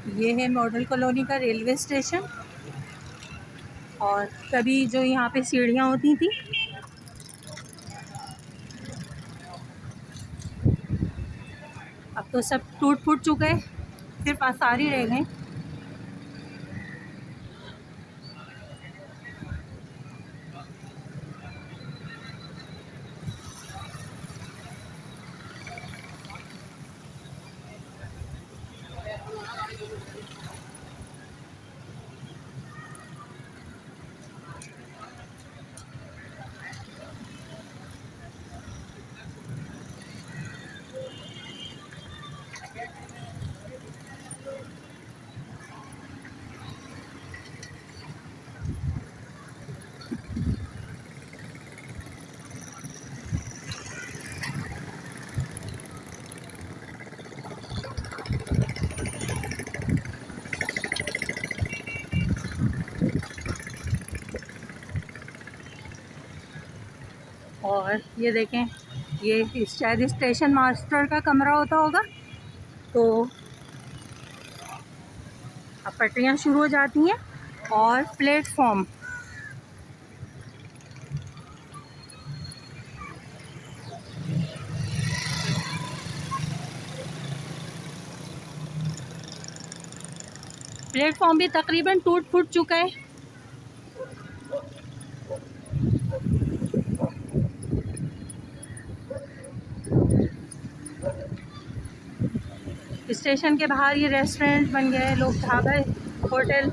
ये है model colony का रेलवे स्टेशन। और तभी जो यहाँ पे सीढ़ियाँ होती थी, अब तो सब टूट फूट चुके हैं, सिर्फ आसार ही रह गए। और ये देखें, ये शायद स्टेशन मास्टर का कमरा होता होगा। तो अब पटरियाँ शुरू हो जाती हैं और प्लेटफॉर्म, प्लेटफॉर्म भी तकरीबन टूट फूट चुका है। स्टेशन के बाहर ये रेस्टोरेंट बन गए, लोग ढाबे, होटल